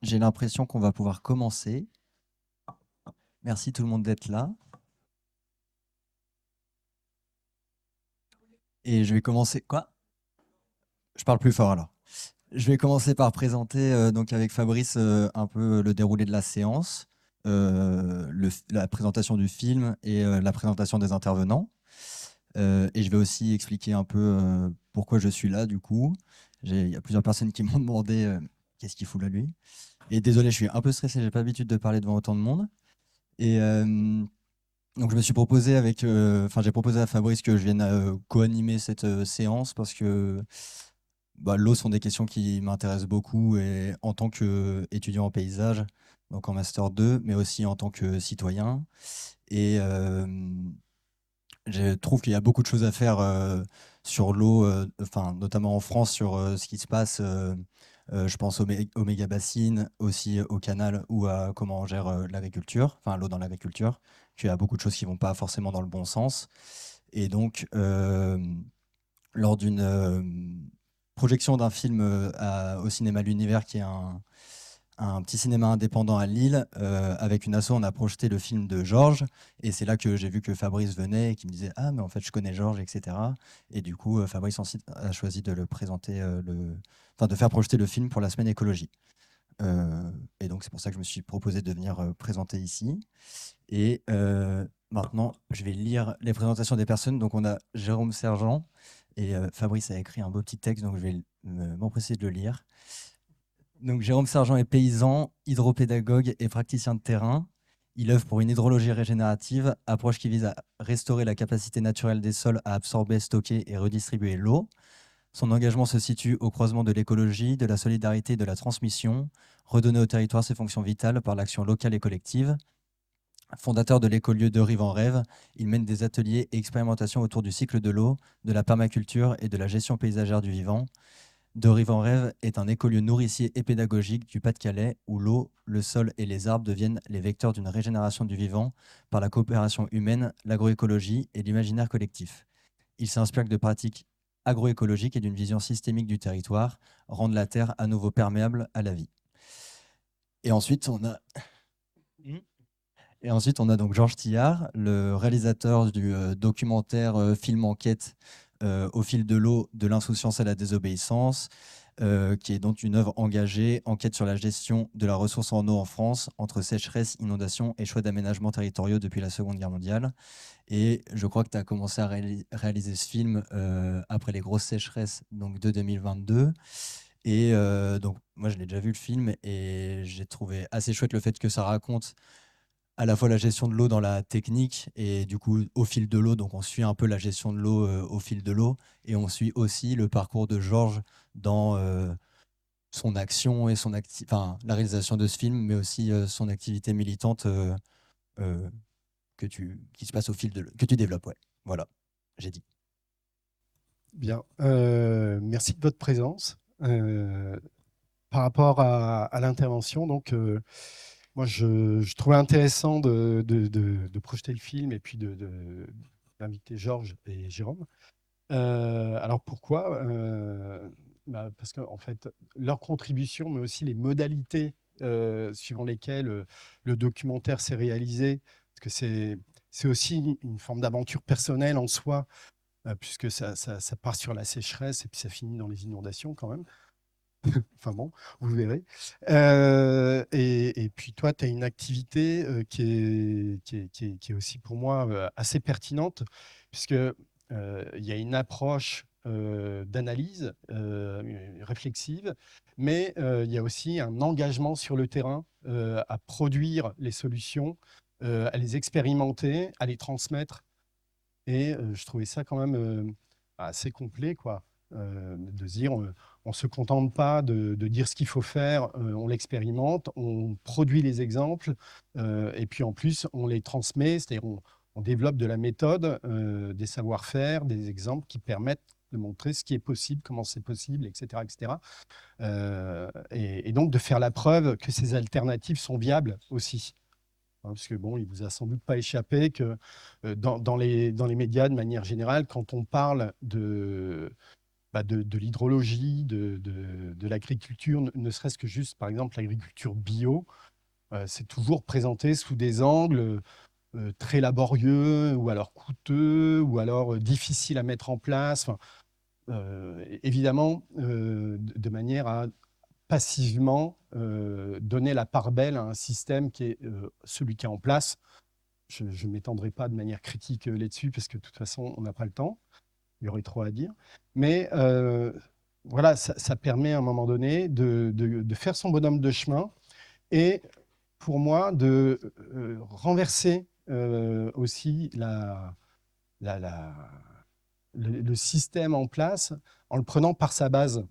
J'ai l'impression qu'on va pouvoir commencer. Merci tout le monde d'être là. Et je vais commencer. Quoi? Je parle plus fort alors. Je vais commencer par présenter donc avec Fabrice un peu le déroulé de la séance, la présentation du film et la présentation des intervenants. Et je vais aussi expliquer un peu pourquoi je suis là du coup. Il y a plusieurs personnes qui m'ont demandé qu'est-ce qu'il fout là lui. Et désolé, je suis un peu stressé, j'ai pas l'habitude de parler devant autant de monde. Et donc je me suis proposé j'ai proposé à Fabrice que je vienne co-animer cette séance parce que l'eau sont des questions qui m'intéressent beaucoup et en tant qu'étudiant en paysage, donc en master 2, mais aussi en tant que citoyen. Et je trouve qu'il y a beaucoup de choses à faire sur l'eau, notamment en France, sur ce qui se passe. Je pense au méga bassines, aussi au canal ou à comment on gère l'agriculture, enfin l'eau dans l'agriculture, qu'il y a beaucoup de choses qui vont pas forcément dans le bon sens. Et donc, lors d'une projection d'un film au cinéma L'Univers, qui est un petit cinéma indépendant à Lille. Avec une asso, on a projeté le film de Georges. Et c'est là que j'ai vu que Fabrice venait et qui me disait « Ah, mais en fait, je connais Georges, etc. » Et du coup, Fabrice ensuite a choisi de le présenter, de faire projeter le film pour la semaine écologie. Et donc, c'est pour ça que je me suis proposé de venir présenter ici. Et maintenant, je vais lire les présentations des personnes. Donc, on a Jérôme Sergent et Fabrice a écrit un beau petit texte, donc je vais m'empresser de le lire. Donc, Jérôme Sergent est paysan, hydropédagogue et praticien de terrain. Il œuvre pour une hydrologie régénérative, approche qui vise à restaurer la capacité naturelle des sols à absorber, stocker et redistribuer l'eau. Son engagement se situe au croisement de l'écologie, de la solidarité et de la transmission, redonner au territoire ses fonctions vitales par l'action locale et collective. Fondateur de l'écolieu de Rive en Rêve, il mène des ateliers et expérimentations autour du cycle de l'eau, de la permaculture et de la gestion paysagère du vivant. De Rive en Rêve est un écolieu nourricier et pédagogique du Pas-de-Calais où l'eau, le sol et les arbres deviennent les vecteurs d'une régénération du vivant par la coopération humaine, l'agroécologie et l'imaginaire collectif. Il s'inspire de pratiques agroécologiques et d'une vision systémique du territoire, rendre la terre à nouveau perméable à la vie. Et ensuite, on a donc Georges Tillard, le réalisateur du documentaire film enquête Au fil de l'eau, de l'insouciance à la désobéissance, qui est donc une œuvre engagée, enquête sur la gestion de la ressource en eau en France, entre sécheresse, inondation et choix d'aménagement territoriaux depuis la Seconde Guerre mondiale. Et je crois que tu as commencé à réaliser ce film après les grosses sécheresses donc, de 2022. Et donc, moi, je l'ai déjà vu le film et j'ai trouvé assez chouette le fait que ça raconte à la fois la gestion de l'eau dans la technique et du coup au fil de l'eau. Donc on suit un peu la gestion de l'eau au fil de l'eau et on suit aussi le parcours de Georges dans son action et la réalisation de ce film, mais aussi son activité militante euh, qui se passe au fil de l'eau, que tu développes. Ouais, voilà, j'ai dit. Bien, merci de votre présence. Par rapport à l'intervention, donc moi je trouvais intéressant de projeter le film et puis d'inviter Georges et Jérôme. Alors pourquoi parce qu'en en fait, leur contribution, mais aussi les modalités suivant lesquelles le documentaire s'est réalisé, parce que c'est aussi une forme d'aventure personnelle en soi, puisque ça part sur la sécheresse et puis ça finit dans les inondations quand même. Enfin bon, vous verrez. Et puis toi, tu as une activité qui est aussi pour moi assez pertinente, puisque il y a une approche d'analyse réflexive, mais il y a aussi un engagement sur le terrain à produire les solutions, à les expérimenter, à les transmettre. Et je trouvais ça quand même assez complet, quoi. De se dire, on ne se contente pas de dire ce qu'il faut faire, on l'expérimente, on produit les exemples, et puis en plus, on les transmet, c'est-à-dire on développe de la méthode, des savoir-faire, des exemples qui permettent de montrer ce qui est possible, comment c'est possible, etc. etc. Et donc de faire la preuve que ces alternatives sont viables aussi. Parce que bon, il vous a sans doute pas échappé que dans les médias, de manière générale, quand on parle de l'hydrologie, de l'agriculture, ne serait-ce que juste, par exemple, l'agriculture bio. C'est toujours présenté sous des angles très laborieux, ou alors coûteux, ou alors difficiles à mettre en place. Enfin, évidemment, de manière à passivement donner la part belle à un système qui est celui qui est en place. Je ne m'étendrai pas de manière critique là-dessus, parce que de toute façon, on n'a pas le temps. Il y aurait trop à dire. Mais voilà, ça permet à un moment donné de faire son bonhomme de chemin, et pour moi, de renverser aussi le système en place en le prenant par sa base.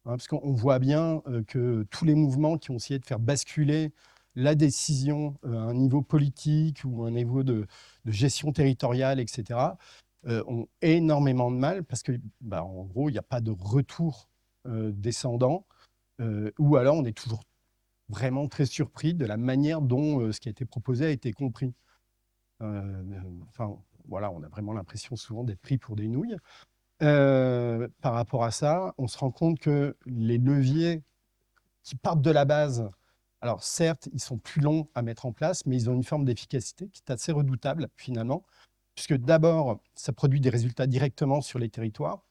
Parce qu'on voit bien que tous les mouvements qui ont essayé de faire basculer la décision à un niveau politique ou à un niveau de gestion territoriale, etc., ont énormément de mal, parce que, en gros, il n'y a pas de retour descendant, ou alors on est toujours vraiment très surpris de la manière dont ce qui a été proposé a été compris. Enfin, voilà, on a vraiment l'impression souvent d'être pris pour des nouilles. Par rapport à ça, on se rend compte que les leviers qui partent de la base, alors certes, ils sont plus longs à mettre en place, mais ils ont une forme d'efficacité qui est assez redoutable finalement, puisque d'abord, ça produit des résultats directement sur les territoires,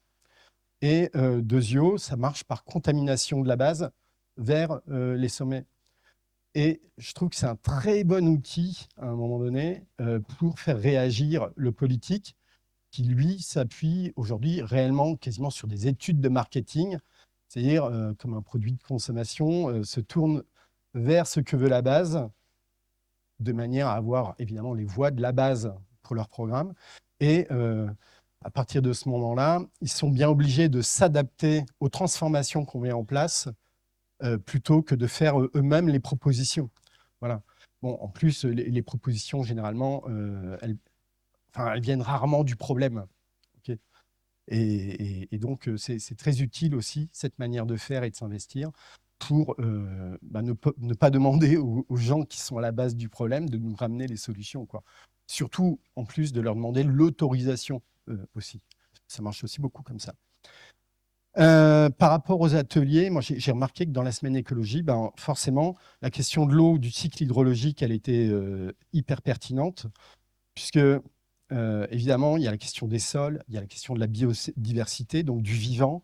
et deuxièmement, ça marche par contamination de la base vers les sommets. Et je trouve que c'est un très bon outil, à un moment donné, pour faire réagir le politique, qui, lui, s'appuie aujourd'hui réellement quasiment sur des études de marketing, c'est-à-dire, comme un produit de consommation, se tourne vers ce que veut la base, de manière à avoir évidemment les voix de la base pour leur programme. Et à partir de ce moment-là, ils sont bien obligés de s'adapter aux transformations qu'on met en place, plutôt que de faire eux-mêmes les propositions. Voilà. Bon, en plus, les propositions, généralement, elles viennent rarement du problème. Ok. Et donc, c'est très utile aussi, cette manière de faire et de s'investir, pour ne pas demander aux gens qui sont à la base du problème de nous ramener les solutions, quoi. Surtout, en plus, de leur demander l'autorisation aussi. Ça marche aussi beaucoup comme ça. Par rapport aux ateliers, moi j'ai remarqué que dans la semaine écologie, forcément, la question de l'eau, du cycle hydrologique, elle était hyper pertinente, puisque évidemment, il y a la question des sols, il y a la question de la biodiversité, donc du vivant.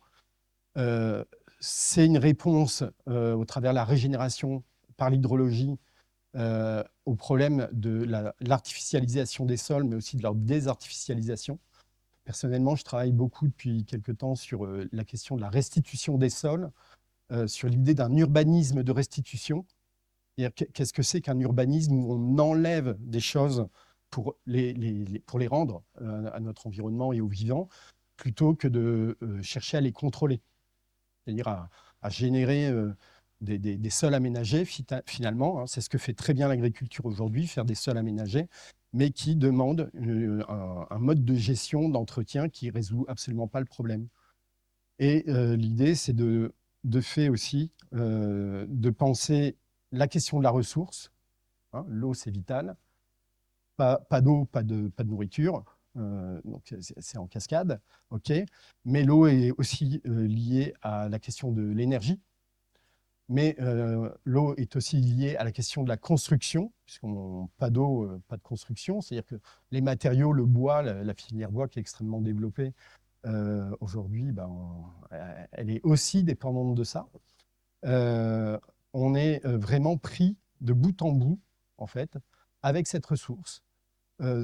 C'est une réponse au travers de la régénération par l'hydrologie au problème de l'artificialisation des sols, mais aussi de leur désartificialisation. Personnellement, je travaille beaucoup depuis quelques temps sur la question de la restitution des sols, sur l'idée d'un urbanisme de restitution. Qu'est-ce que c'est qu'un urbanisme où on enlève des choses pour les rendre à notre environnement et aux vivants, plutôt que de chercher à les contrôler, c'est-à-dire à générer des sols aménagés finalement. Hein, c'est ce que fait très bien l'agriculture aujourd'hui, faire des sols aménagés, mais qui demande un mode de gestion, d'entretien qui ne résout absolument pas le problème. Et l'idée, c'est de fait aussi de penser la question de la ressource. Hein, l'eau, c'est vital. Pas d'eau, pas de nourriture. Donc c'est en cascade, ok. Mais l'eau est aussi liée à la question de l'énergie. Mais l'eau est aussi liée à la question de la construction, puisqu'on pas d'eau, pas de construction. C'est-à-dire que les matériaux, le bois, la filière bois qui est extrêmement développée aujourd'hui, elle est aussi dépendante de ça. On est vraiment pris de bout en bout, en fait, avec cette ressource,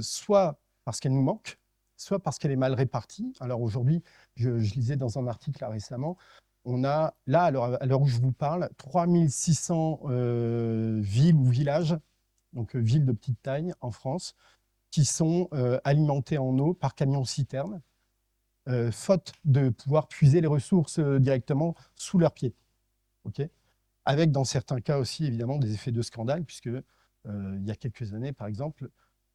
soit parce qu'elle nous manque, soit parce qu'elle est mal répartie. Alors aujourd'hui, je lisais dans un article là, récemment, on a là, à l'heure où je vous parle, 3600 villes ou villages, donc villes de petite taille en France, qui sont alimentées en eau par camions-citernes, faute de pouvoir puiser les ressources directement sous leurs pieds. Okay, avec, dans certains cas aussi, évidemment, des effets de scandale, puisque il y a quelques années, par exemple,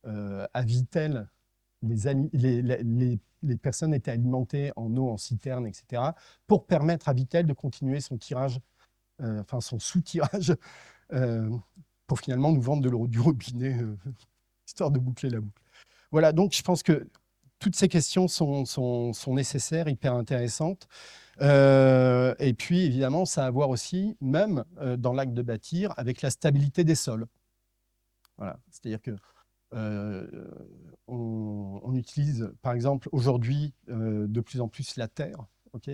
à Vittel, les personnes étaient alimentées en eau, en citerne, etc., pour permettre à Vittel de continuer son tirage, enfin son sous-tirage, pour finalement nous vendre de l'eau du robinet, histoire de boucler la boucle. Voilà, donc je pense que toutes ces questions sont nécessaires, hyper intéressantes. Et puis, évidemment, ça a à voir aussi, même dans l'acte de bâtir, avec la stabilité des sols. Voilà. C'est-à-dire que on utilise, par exemple, aujourd'hui, de plus en plus la terre, ok,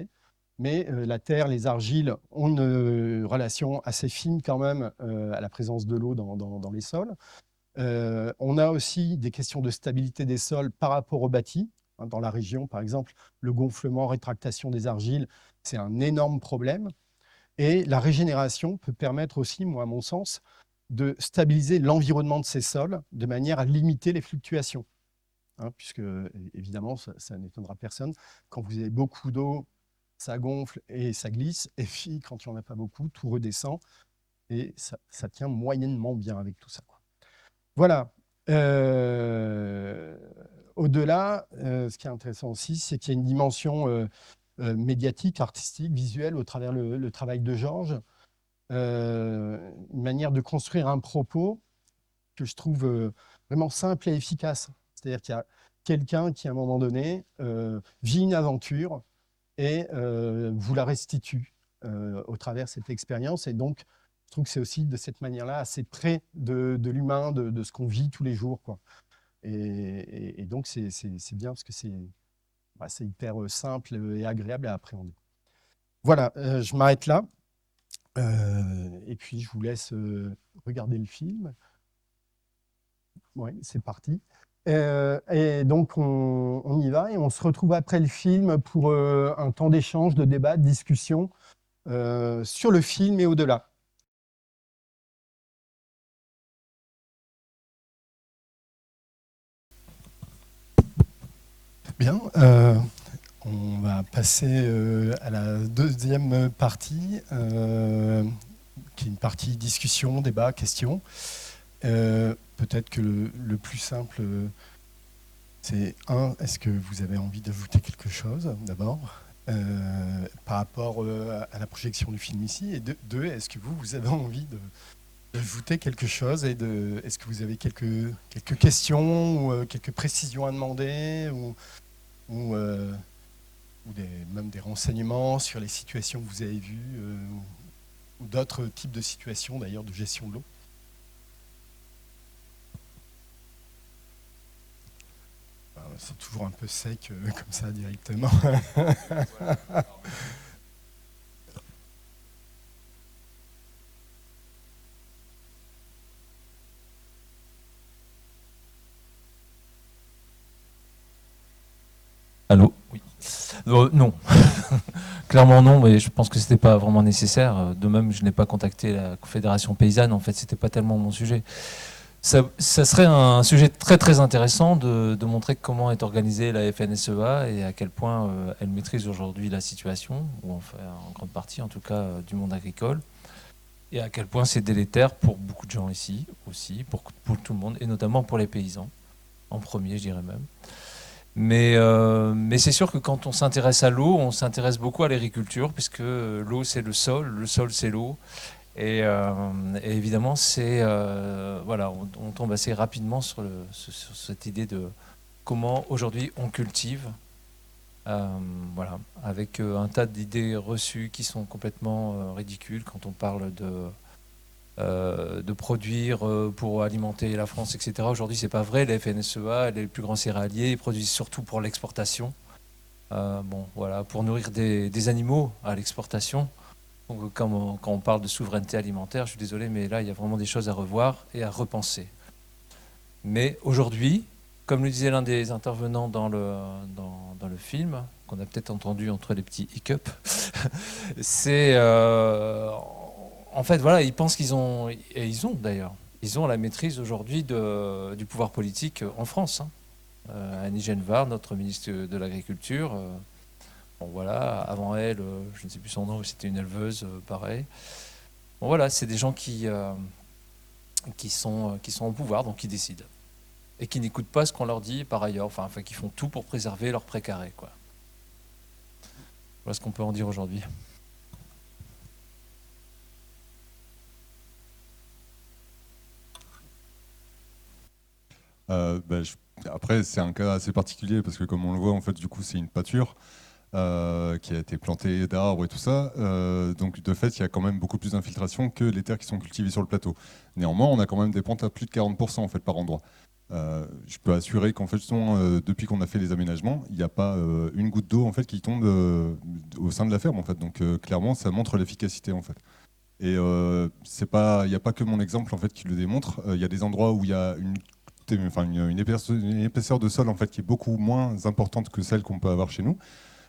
mais la terre, les argiles ont une relation assez fine quand même à la présence de l'eau dans les sols. On a aussi des questions de stabilité des sols par rapport au bâti. Hein, dans la région, par exemple, le gonflement, rétractation des argiles, c'est un énorme problème. Et la régénération peut permettre aussi, moi, à mon sens, de stabiliser l'environnement de ces sols de manière à limiter les fluctuations. Hein, puisque, évidemment, ça n'étonnera personne. Quand vous avez beaucoup d'eau, ça gonfle et ça glisse. Et puis, quand il n'y en a pas beaucoup, tout redescend. Et ça tient moyennement bien avec tout ça, quoi. Voilà. Au-delà, ce qui est intéressant aussi, c'est qu'il y a une dimension médiatique, artistique, visuelle au travers le travail de Georges. Une manière de construire un propos que je trouve vraiment simple et efficace. C'est-à-dire qu'il y a quelqu'un qui, à un moment donné, vit une aventure et vous la restitue au travers de cette expérience. Et donc, je trouve que c'est aussi de cette manière-là assez près de l'humain, de ce qu'on vit tous les jours, quoi. Et donc, c'est bien parce que c'est hyper simple et agréable à appréhender. Voilà, je m'arrête là. Et puis, je vous laisse regarder le film. Oui, c'est parti. Et donc, on y va et on se retrouve après le film pour un temps d'échange, de débat, de discussion sur le film et au-delà. Bien, on va passer à la deuxième partie, qui est une partie discussion, débat, question. Peut-être que le plus simple, c'est est-ce que vous avez envie d'ajouter quelque chose d'abord par rapport à la projection du film ici, et deux, est-ce que vous avez envie d'ajouter quelque chose, et est-ce que vous avez quelques questions ou quelques précisions à demander ou même des renseignements sur les situations que vous avez vues ou d'autres types de situations d'ailleurs de gestion de l'eau. C'est toujours un peu sec comme ça directement. Allô? Oui. Non. Clairement non, mais je pense que c'était pas vraiment nécessaire. De même, je n'ai pas contacté la Confédération paysanne. En fait, c'était pas tellement mon sujet. Ça serait un sujet très très intéressant de montrer comment est organisée la FNSEA et à quel point elle maîtrise aujourd'hui la situation, ou enfin, en grande partie en tout cas du monde agricole, et à quel point c'est délétère pour beaucoup de gens ici aussi, pour tout le monde, et notamment pour les paysans, en premier je dirais même. Mais c'est sûr que quand on s'intéresse à l'eau, on s'intéresse beaucoup à l'agriculture, puisque l'eau c'est le sol c'est l'eau. Et évidemment, voilà, on tombe assez rapidement sur cette idée de comment aujourd'hui on cultive, voilà, avec un tas d'idées reçues qui sont complètement ridicules quand on parle de produire pour alimenter la France, etc. Aujourd'hui, c'est pas vrai. La FNSEA, les plus grands céréaliers, ils produisent surtout pour l'exportation. Bon, voilà, pour nourrir des animaux à l'exportation. Donc, quand on parle de souveraineté alimentaire, je suis désolé, mais là, il y a vraiment des choses à revoir et à repenser. Mais aujourd'hui, comme le disait l'un des intervenants dans le film, qu'on a peut-être entendu entre les petits hiccups, c'est... en fait, voilà, ils pensent qu'ils ont... Et ils ont d'ailleurs. Ils ont la maîtrise aujourd'hui du pouvoir politique en France. Hein. Annie Genevard, notre ministre de l'Agriculture... Bon, voilà, avant elle, je ne sais plus son nom, c'était une éleveuse, pareil. Bon, voilà, c'est des gens qui sont au pouvoir, donc qui décident. Et qui n'écoutent pas ce qu'on leur dit par ailleurs, enfin qui font tout pour préserver leur précaré, quoi. Voilà ce qu'on peut en dire aujourd'hui. Après, c'est un cas assez particulier parce que comme on le voit, en fait, du coup, c'est une pâture qui a été plantée d'arbres et tout ça. Donc, de fait, il y a quand même beaucoup plus d'infiltration que les terres qui sont cultivées sur le plateau. Néanmoins, on a quand même des pentes à plus de 40% en fait, par endroit. Je peux assurer qu'en fait, justement, depuis qu'on a fait les aménagements, il n'y a pas une goutte d'eau en fait, qui tombe au sein de la ferme. En fait. Donc, clairement, ça montre l'efficacité. En fait. Et il n'y a pas que mon exemple en fait, qui le démontre. Il y a des endroits où il y a une épaisseur de sol en fait, qui est beaucoup moins importante que celle qu'on peut avoir chez nous,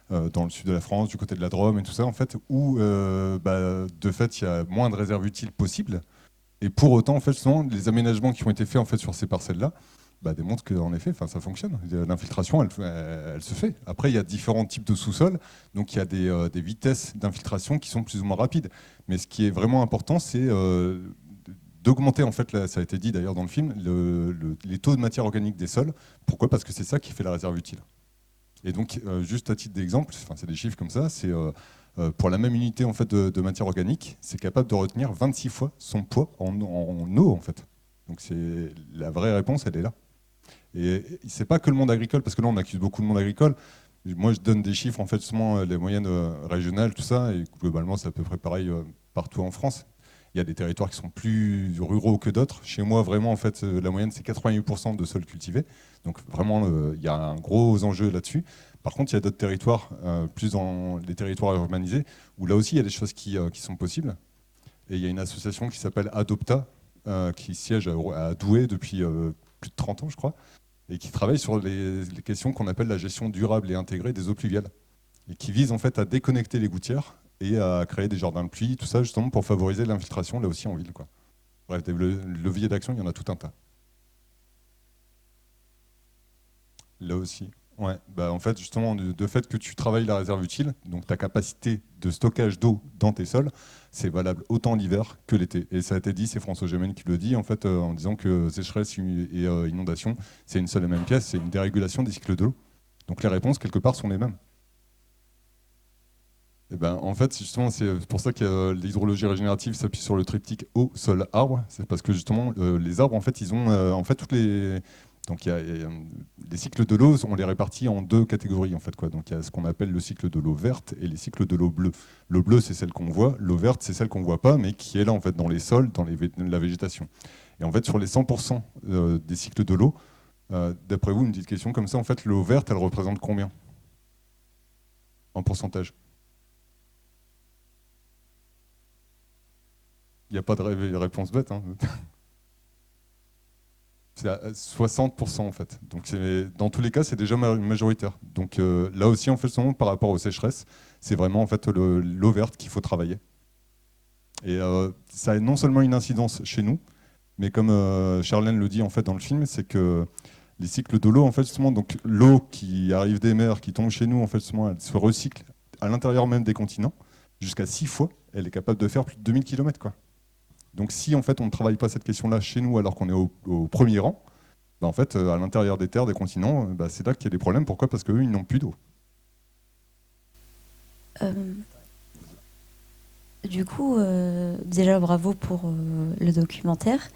dans le sud de la France, du côté de la Drôme et tout ça, en fait, où de fait il y a moins de réserves utiles possibles. Et pour autant, en fait, justement, les aménagements qui ont été faits en fait, sur ces parcelles-là démontrent qu'en effet, ça fonctionne. L'infiltration, elle se fait. Après, il y a différents types de sous-sols, donc il y a des vitesses d'infiltration qui sont plus ou moins rapides. Mais ce qui est vraiment important, c'est d'augmenter, en fait, là, ça a été dit d'ailleurs dans le film, les taux de matière organique des sols. Pourquoi? Parce que c'est ça qui fait la réserve utile. Et donc, juste à titre d'exemple, c'est des chiffres comme ça, c'est pour la même unité en fait, de matière organique, c'est capable de retenir 26 fois son poids en eau, en fait. Donc, la vraie réponse, elle est là. Et c'est pas que le monde agricole, parce que là, on accuse beaucoup le monde agricole. Moi, je donne des chiffres, en fait, seulement les moyennes régionales, tout ça, et globalement, c'est à peu près pareil partout en France. Il y a des territoires qui sont plus ruraux que d'autres. Chez moi, vraiment, en fait, la moyenne, c'est 88% de sols cultivés. Donc, vraiment, il y a un gros enjeu là-dessus. Par contre, il y a d'autres territoires, plus dans les territoires urbanisés, où là aussi, il y a des choses qui sont possibles. Et il y a une association qui s'appelle Adopta, qui siège à Douai depuis plus de 30 ans, je crois, et qui travaille sur les questions qu'on appelle la gestion durable et intégrée des eaux pluviales, et qui vise en fait à déconnecter les gouttières et à créer des jardins de pluie, tout ça justement pour favoriser l'infiltration là aussi en ville, quoi. Bref, des leviers d'action, il y en a tout un tas. Là aussi. Ouais, en fait, justement, de fait que tu travailles la réserve utile, donc ta capacité de stockage d'eau dans tes sols, c'est valable autant l'hiver que l'été. Et ça a été dit, c'est François Gemène qui le dit, en fait, en disant que sécheresse et inondation, c'est une seule et même pièce, c'est une dérégulation des cycles de l'eau. Donc les réponses, quelque part, sont les mêmes. Et en fait, justement, c'est pour ça que l'hydrologie régénérative s'appuie sur le triptyque eau, sol, arbre. C'est parce que justement, les arbres, en fait, ils ont en fait toutes les. Donc, les cycles de l'eau, on les répartit en deux catégories, en fait, quoi. Donc, il y a ce qu'on appelle le cycle de l'eau verte et les cycles de l'eau bleue. L'eau bleue, c'est celle qu'on voit. L'eau verte, c'est celle qu'on ne voit pas, mais qui est là, en fait, dans les sols, dans la végétation. Et en fait, sur les 100% des cycles de l'eau, d'après vous, une petite question comme ça, en fait, l'eau verte, elle représente combien en pourcentage? Il n'y a pas de réponse bête. Hein. C'est à 60% en fait. Donc dans tous les cas, c'est déjà majoritaire. Donc là aussi, en fait, par rapport aux sécheresses, c'est vraiment en fait l'eau verte qu'il faut travailler. Et ça a non seulement une incidence chez nous, mais comme Charlène le dit en fait dans le film, c'est que les cycles de l'eau, en fait, justement, donc l'eau qui arrive des mers, qui tombe chez nous, en fait, justement, elle se recycle à l'intérieur même des continents, jusqu'à 6 fois. Elle est capable de faire plus de 2000 km, quoi. Donc si en fait on ne travaille pas cette question-là chez nous alors qu'on est au premier rang, en fait à l'intérieur des terres, des continents, c'est là qu'il y a des problèmes. Pourquoi? Parce qu'eux, ils n'ont plus d'eau. Du coup, déjà bravo pour le documentaire.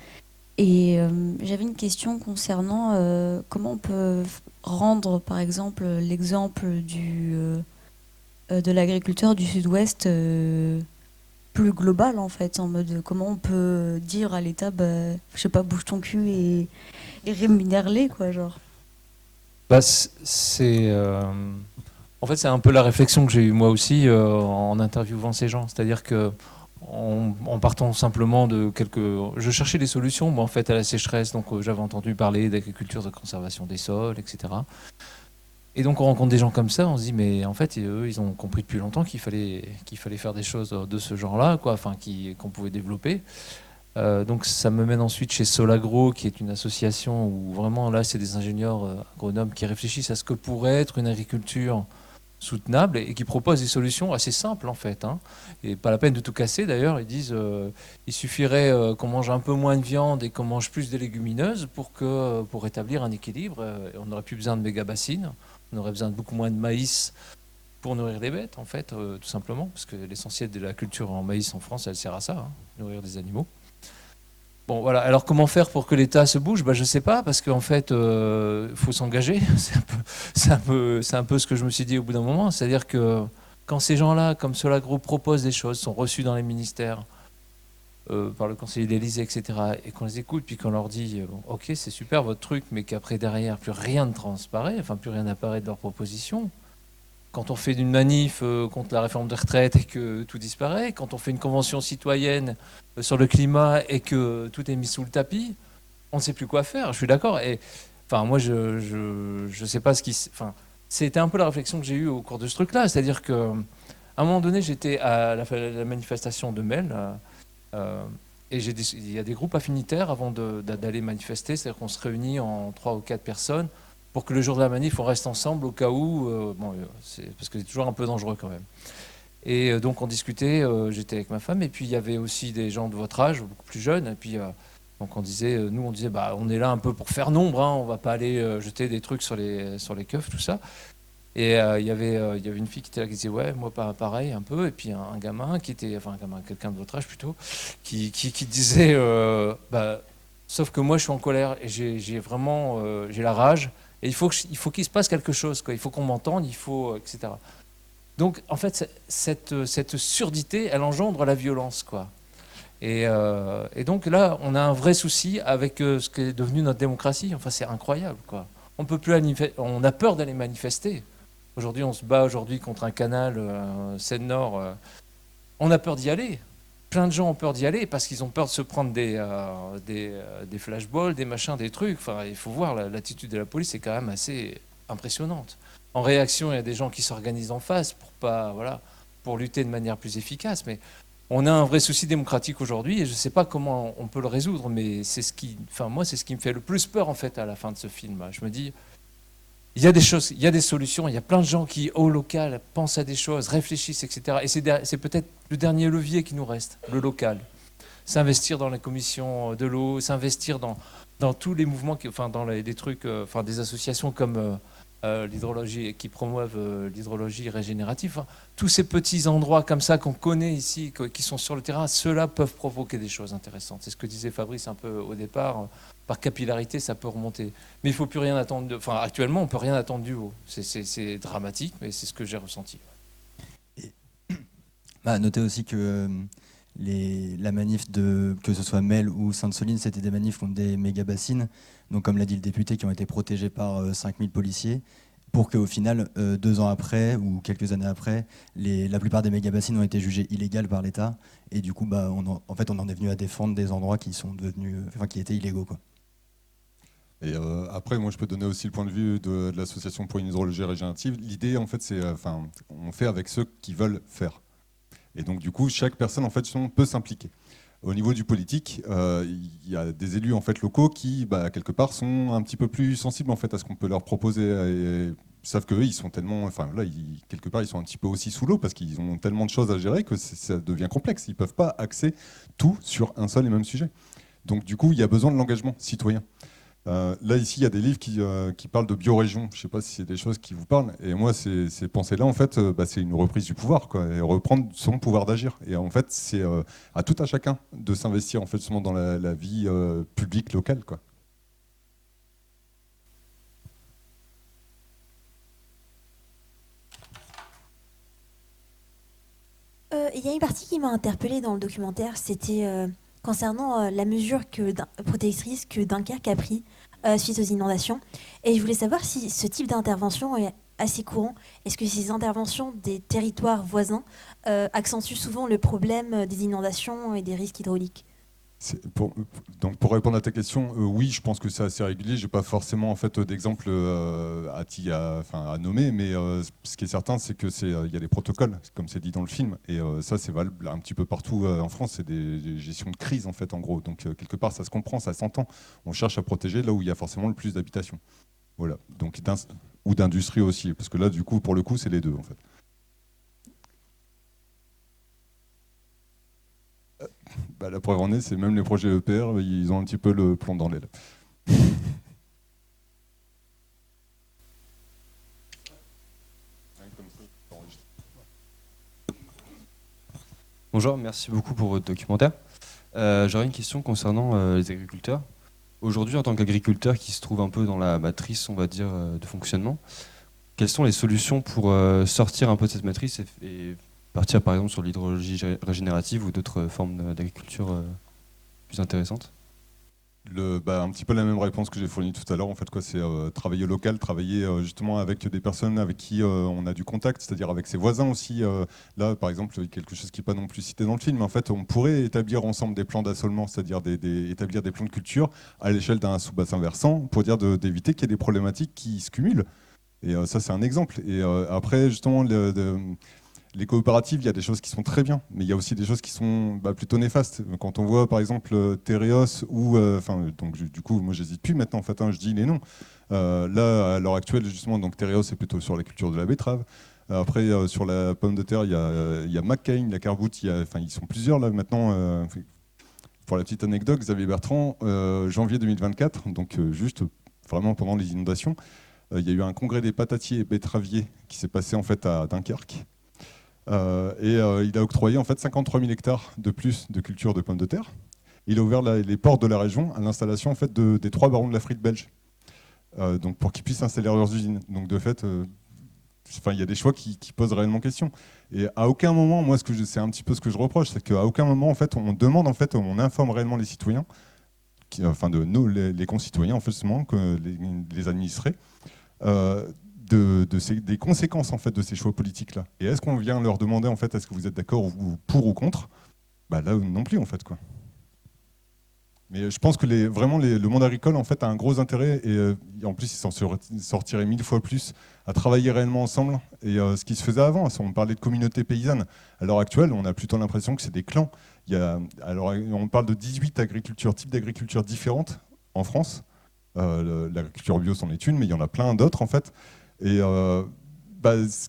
Et j'avais une question concernant comment on peut rendre par exemple l'exemple de l'agriculteur du Sud-Ouest plus global en fait, en mode comment on peut dire à l'État, je sais pas, bouge ton cul et rémunère-les quoi, genre. En fait, c'est un peu la réflexion que j'ai eue moi aussi en interviewant ces gens. C'est-à-dire que en partant simplement de je cherchais des solutions moi en fait à la sécheresse. Donc j'avais entendu parler d'agriculture de conservation des sols, etc. Et donc on rencontre des gens comme ça, on se dit mais en fait eux ils ont compris depuis longtemps qu'il fallait faire des choses de ce genre-là, quoi, enfin qu'on pouvait développer. Donc ça me mène ensuite chez Solagro, qui est une association où vraiment là c'est des ingénieurs agronomes qui réfléchissent à ce que pourrait être une agriculture soutenable et qui proposent des solutions assez simples en fait, hein. Et pas la peine de tout casser d'ailleurs. Ils disent il suffirait qu'on mange un peu moins de viande et qu'on mange plus de légumineuses pour établir un équilibre. On n'aurait plus besoin de méga bassines, on aurait besoin de beaucoup moins de maïs pour nourrir les bêtes en fait, tout simplement, parce que l'essentiel de la culture en maïs en France elle sert à ça, hein, nourrir des animaux. Bon, voilà. Alors, comment faire pour que l'État se bouge? Je ne sais pas, parce qu'en fait, faut s'engager. C'est un peu ce que je me suis dit au bout d'un moment. C'est-à-dire que quand ces gens-là, comme Solagro, proposent des choses, sont reçus dans les ministères par le conseiller d'Élysée, etc., et qu'on les écoute, puis qu'on leur dit bon, ok, c'est super votre truc, mais qu'après, derrière, plus rien ne transparaît, enfin, plus rien n'apparaît de leurs propositions. Quand on fait une manif contre la réforme des retraites et que tout disparaît, quand on fait une convention citoyenne sur le climat et que tout est mis sous le tapis, on ne sait plus quoi faire. Je suis d'accord. Et enfin, moi, je sais pas ce qui. Enfin, c'était un peu la réflexion que j'ai eue au cours de ce truc-là. C'est-à-dire qu'à un moment donné, j'étais à la manifestation de Mel. Et il y a des groupes affinitaires avant d'aller manifester. C'est-à-dire qu'on se réunit en 3 ou 4 personnes pour que le jour de la manif, on reste ensemble au cas où, parce que c'est toujours un peu dangereux quand même. Et donc on discutait, j'étais avec ma femme, et puis il y avait aussi des gens de votre âge, beaucoup plus jeunes, et puis donc on disait, bah, on est là un peu pour faire nombre, hein, on va pas aller jeter des trucs sur les keufs, tout ça. Et il y avait une fille qui était là qui disait ouais, moi pareil un peu, et puis un gamin qui était, enfin un gamin, quelqu'un de votre âge plutôt, qui disait bah, sauf que moi je suis en colère et j'ai vraiment j'ai la rage. Et il faut qu'il se passe quelque chose, quoi. Il faut qu'on m'entende, etc. Donc, en fait, cette surdité, elle engendre la violence, quoi. Et donc là, on a un vrai souci avec ce qui est devenu notre démocratie. Enfin, c'est incroyable, quoi. On a peur d'aller manifester. Aujourd'hui, on se bat contre un canal Seine-Nord. On a peur d'y aller. Plein de gens ont peur d'y aller parce qu'ils ont peur de se prendre des flashballs, des machins, des trucs. Enfin, il faut voir, l'attitude de la police est quand même assez impressionnante. En réaction, il y a des gens qui s'organisent en face pour lutter de manière plus efficace. Mais on a un vrai souci démocratique aujourd'hui et je ne sais pas comment on peut le résoudre, mais c'est ce qui me fait le plus peur en fait à la fin de ce film. Je me dis, il y a des choses, il y a des solutions, il y a plein de gens qui, au local, pensent à des choses, réfléchissent, etc. Et c'est peut-être le dernier levier qui nous reste, le local. S'investir dans la commission de l'eau, s'investir dans tous les mouvements, dans des trucs, des associations comme l'hydrologie, qui promouvent l'hydrologie régénérative. Tous ces petits endroits comme ça qu'on connaît ici, qui sont sur le terrain, ceux-là peuvent provoquer des choses intéressantes. C'est ce que disait Fabrice un peu au départ. Par capillarité, ça peut remonter. Mais il ne faut plus rien attendre. Actuellement, on ne peut rien attendre du haut. C'est dramatique, mais c'est ce que j'ai ressenti. Et, notez aussi que la manif que ce soit Mel ou Sainte-Soline, c'était des manifs contre des méga-bassines, donc comme l'a dit le député, qui ont été protégés par 5000 policiers, pour qu'au final, 2 ans après, ou quelques années après, la plupart des méga-bassines ont été jugées illégales par l'État, et du coup, on en est venu à défendre des endroits qui étaient illégaux, quoi. Et après, moi, je peux donner aussi le point de vue de l'association pour une hydrologie régénérative. L'idée, en fait, c'est, on fait avec ceux qui veulent faire. Et donc, du coup, chaque personne, en fait, peut s'impliquer. Au niveau du politique, il y a des élus, en fait, locaux qui, quelque part, sont un petit peu plus sensibles, en fait, à ce qu'on peut leur proposer. Et savent qu'eux, ils sont tellement, quelque part, ils sont un petit peu aussi sous l'eau parce qu'ils ont tellement de choses à gérer que ça devient complexe. Ils ne peuvent pas axer tout sur un seul et même sujet. Donc, du coup, il y a besoin de l'engagement citoyen. Là, ici, il y a des livres qui parlent de biorégion. Je ne sais pas si c'est des choses qui vous parlent. Et moi, ces pensées-là, en fait, c'est une reprise du pouvoir, quoi, et reprendre son pouvoir d'agir. Et en fait, c'est à tout un chacun de s'investir en fait, justement, dans la vie publique locale, quoi. Il y a une partie qui m'a interpellée dans le documentaire, c'était concernant la mesure protectrice que Dunkerque a pris suite aux inondations. Et je voulais savoir si ce type d'intervention est assez courant. Est-ce que ces interventions des territoires voisins accentuent souvent le problème des inondations et des risques hydrauliques ? Donc pour répondre à ta question, oui, je pense que c'est assez régulier. Je n'ai pas forcément en fait, d'exemple à nommer, mais ce qui est certain, c'est qu'il y a des protocoles, comme c'est dit dans le film, et ça c'est valable un petit peu partout en France. C'est des gestions de crise en fait, en gros. Donc quelque part, ça se comprend, ça s'entend. On cherche à protéger là où il y a forcément le plus d'habitations. Voilà. Donc ou d'industrie aussi, parce que là, du coup, pour le coup, c'est les deux en fait. La preuve en est, c'est même les projets EPR, ils ont un petit peu le plomb dans l'aile. Bonjour, merci beaucoup pour votre documentaire. J'aurais une question concernant les agriculteurs. Aujourd'hui, en tant qu'agriculteur qui se trouve un peu dans la matrice, on va dire, de fonctionnement, quelles sont les solutions pour sortir un peu de cette matrice et partir par exemple sur l'hydrologie régénérative ou d'autres formes d'agriculture plus intéressantes? Un petit peu la même réponse que j'ai fournie tout à l'heure, en fait, quoi, c'est travailler local, travailler justement avec des personnes avec qui on a du contact, c'est-à-dire avec ses voisins aussi. Là, par exemple, quelque chose qui n'est pas non plus cité dans le film, en fait, on pourrait établir ensemble des plans d'assolement, c'est-à-dire établir des plans de culture à l'échelle d'un sous-bassin versant pour dire d'éviter qu'il y ait des problématiques qui se cumulent. Et ça, c'est un exemple. Et après, justement, les coopératives, il y a des choses qui sont très bien, mais il y a aussi des choses qui sont plutôt néfastes. Quand on voit par exemple Tereos ou, du coup, moi j'hésite plus maintenant en fait, je dis les noms. Là, à l'heure actuelle, justement, donc Tereos c'est plutôt sur la culture de la betterave. Après, sur la pomme de terre, il y a McCain, la Carbout, ils sont plusieurs là maintenant. Pour la petite anecdote, Xavier Bertrand, janvier 2024, donc juste vraiment pendant les inondations, il y a eu un congrès des patatiers et betteraviers qui s'est passé en fait à Dunkerque. Il a octroyé en fait 53 000 hectares de plus de culture de pommes de terre. Il a ouvert les portes de la région à l'installation en fait, des 3 barons de la frite belge, donc pour qu'ils puissent installer leurs usines. Donc de fait, il y a des choix qui posent réellement question. Et à aucun moment, moi, c'est un petit peu ce que je reproche, c'est qu'à aucun moment, en fait, on demande, en fait, on informe réellement les citoyens, les concitoyens, en fait, seulement, que les administrés. Des conséquences en fait de ces choix politiques là. Et est-ce qu'on vient leur demander en fait est-ce que vous êtes d'accord ou pour ou contre? Là non plus en fait quoi. Mais je pense que le monde agricole en fait a un gros intérêt et en plus il s'en sortirait 1000 fois plus à travailler réellement ensemble. Et ce qui se faisait avant, on parlait de communautés paysannes. À l'heure actuelle, on a plutôt l'impression que c'est des clans. Alors on parle de 18 types d'agriculture différentes en France. L'agriculture bio c'en est une, mais il y en a plein d'autres en fait. Et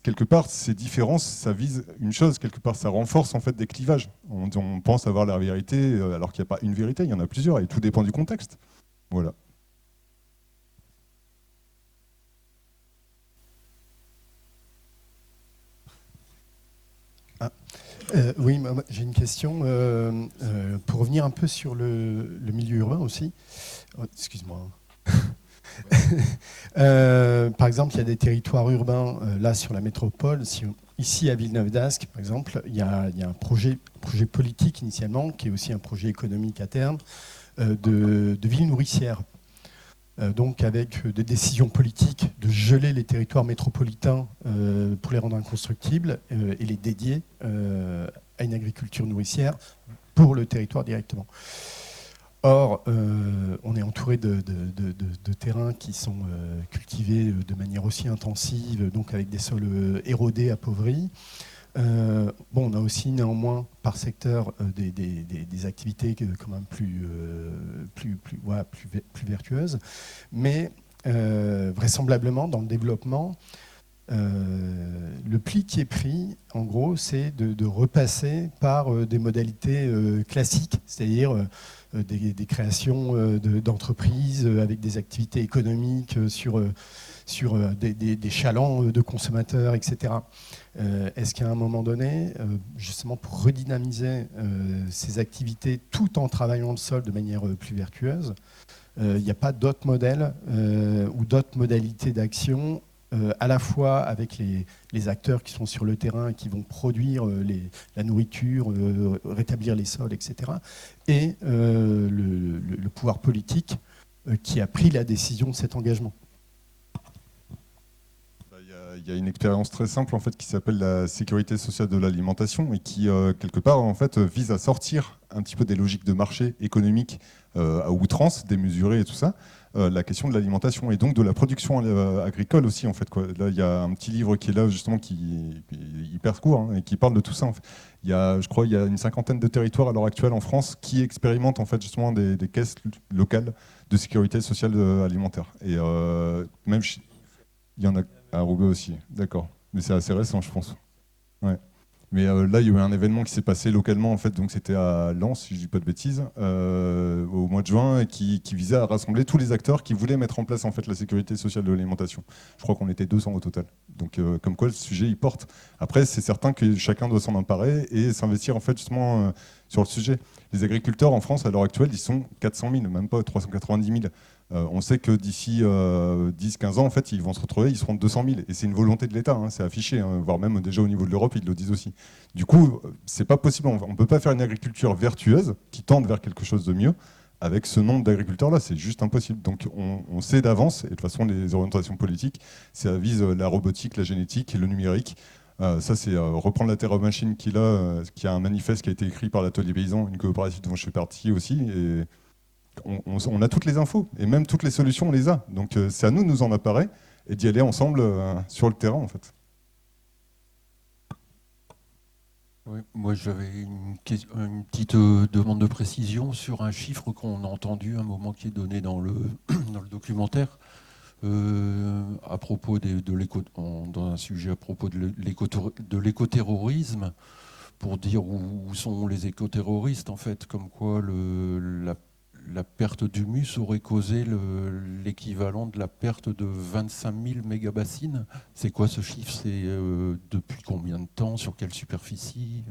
quelque part, ces différences, ça vise une chose, quelque part, ça renforce en fait des clivages. On pense avoir la vérité, alors qu'il n'y a pas une vérité, il y en a plusieurs, et tout dépend du contexte. Voilà. Oui, j'ai une question pour revenir un peu sur le milieu urbain aussi. Oh, excuse-moi. Par exemple, il y a des territoires urbains, là sur la métropole, ici à Villeneuve d'Ascq, par exemple, il y a un projet politique initialement, qui est aussi un projet économique à terme, de ville nourricière. Donc avec des décisions politiques de geler les territoires métropolitains pour les rendre inconstructibles et les dédier à une agriculture nourricière pour le territoire directement. Or, on est entouré de terrains qui sont cultivés de manière aussi intensive, donc avec des sols érodés, appauvris. On a aussi néanmoins par secteur des activités quand même plus vertueuses, mais vraisemblablement dans le développement, le pli qui est pris, en gros, c'est de repasser par des modalités classiques, c'est-à-dire des créations d'entreprises avec des activités économiques sur des chalands de consommateurs, etc. Est-ce qu'à un moment donné, justement pour redynamiser ces activités tout en travaillant le sol de manière plus vertueuse, il n'y a pas d'autres modèles ou d'autres modalités d'action à la fois avec les acteurs qui sont sur le terrain, qui vont produire la nourriture, rétablir les sols, etc. Et le pouvoir politique qui a pris la décision de cet engagement. Il y a une expérience très simple en fait, qui s'appelle la sécurité sociale de l'alimentation et qui, quelque part, en fait, vise à sortir un petit peu des logiques de marché économique à outrance, démesurées et tout ça, la question de l'alimentation et donc de la production agricole aussi. En fait, quoi. Là, il y a un petit livre qui est là, justement, qui est hyper court et qui parle de tout ça. En fait. Je crois qu'il y a une 50aine de territoires à l'heure actuelle en France qui expérimentent en fait, justement, des caisses locales de sécurité sociale alimentaire. Et même, il y en a à Roubaix aussi, d'accord. Mais c'est assez récent, je pense. Ouais. Mais là, il y a eu un événement qui s'est passé localement, en fait, donc c'était à Lens, si je ne dis pas de bêtises, au mois de juin, et qui visait à rassembler tous les acteurs qui voulaient mettre en place en fait, la sécurité sociale de l'alimentation. Je crois qu'on était 200 au total. Donc, comme quoi, le sujet, il porte. Après, c'est certain que chacun doit s'en emparer et s'investir, en fait, justement, sur le sujet. Les agriculteurs en France, à l'heure actuelle, ils sont 400 000, même pas 390 000. On sait que d'ici 10-15 ans, en fait, ils vont se retrouver, ils seront 200 000. Et c'est une volonté de l'État, hein, c'est affiché, hein, voire même déjà au niveau de l'Europe, ils le disent aussi. Du coup, c'est pas possible. On ne peut pas faire une agriculture vertueuse qui tende vers quelque chose de mieux avec ce nombre d'agriculteurs-là. C'est juste impossible. Donc on sait d'avance, et de toute façon, les orientations politiques, ça vise la robotique, la génétique et le numérique. Ça, c'est reprendre la terre aux machines qui a un manifeste qui a été écrit par l'Atelier Paysan, une coopérative dont je fais partie aussi. Et on a toutes les infos, et même toutes les solutions, on les a. Donc c'est à nous de nous en emparer et d'y aller ensemble sur le terrain, en fait. Oui, moi, j'avais une petite demande de précision sur un chiffre qu'on a entendu à un moment qui est donné dans le documentaire. À propos dans un sujet à propos de l'écoterrorisme, pour dire où sont les écoterroristes, en fait, comme quoi la perte d'humus aurait causé l'équivalent de la perte de 25 000 mégabassines. C'est quoi ce chiffre? C'est depuis combien de temps? Sur quelle superficie?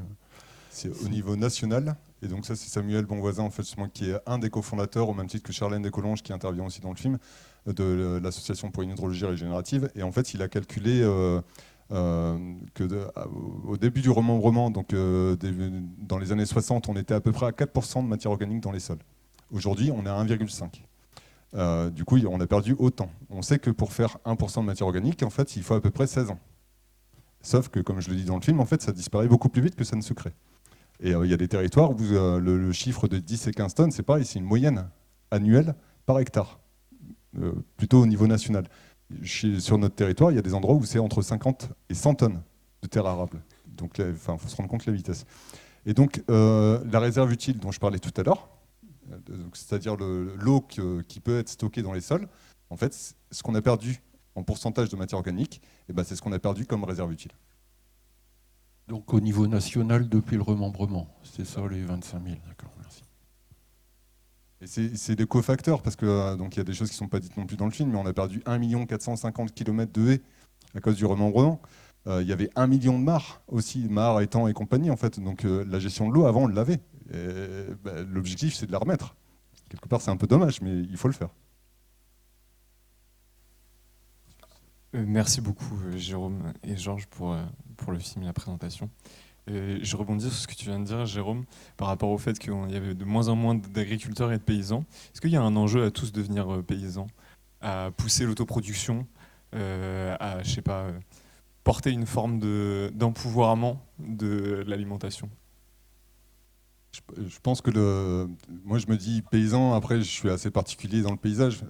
C'est au niveau national. Et donc ça, c'est Samuel Bonvoisin, en fait, justement, qui est un des cofondateurs, au même titre que Charlène Descolonges, qui intervient aussi dans le film, de l'Association pour une hydrologie régénérative. Et en fait, il a calculé au début du remembrement, donc dans les années 60, on était à peu près à 4% de matière organique dans les sols. Aujourd'hui, on est à 1,5. Du coup, on a perdu autant. On sait que pour faire 1% de matière organique, en fait, il faut à peu près 16 ans. Sauf que, comme je le dis dans le film, en fait, ça disparaît beaucoup plus vite que ça ne se crée. Et il y a des territoires où le chiffre de 10 et 15 tonnes, c'est pareil, c'est une moyenne annuelle par hectare, plutôt au niveau national. Sur notre territoire, il y a des endroits où c'est entre 50 et 100 tonnes de terre arable. Donc, il faut se rendre compte de la vitesse. Et donc, la réserve utile dont je parlais tout à l'heure, c'est-à-dire l'eau qui peut être stockée dans les sols, en fait, ce qu'on a perdu en pourcentage de matière organique, c'est ce qu'on a perdu comme réserve utile. Donc au niveau national depuis le remembrement, c'est ça les 25 000, d'accord, merci. Et c'est des cofacteurs, parce que donc il y a des choses qui ne sont pas dites non plus dans le film, mais on a perdu 1 450 km de haies à cause du remembrement. Il y avait 1 million de mares aussi, mares, étangs et compagnie, en fait. Donc la gestion de l'eau, avant, on l'avait. L'objectif, c'est de la remettre. Quelque part, c'est un peu dommage, mais il faut le faire. Merci beaucoup Jérôme et Georges pour le film et la présentation. Je rebondis sur ce que tu viens de dire, Jérôme, par rapport au fait qu'il y avait de moins en moins d'agriculteurs et de paysans. Est-ce qu'il y a un enjeu à tous devenir paysans, à pousser l'autoproduction, à, je sais pas, porter une forme d'empouvoirment de l'alimentation? Je pense que moi je me dis paysan, après je suis assez particulier dans le paysage.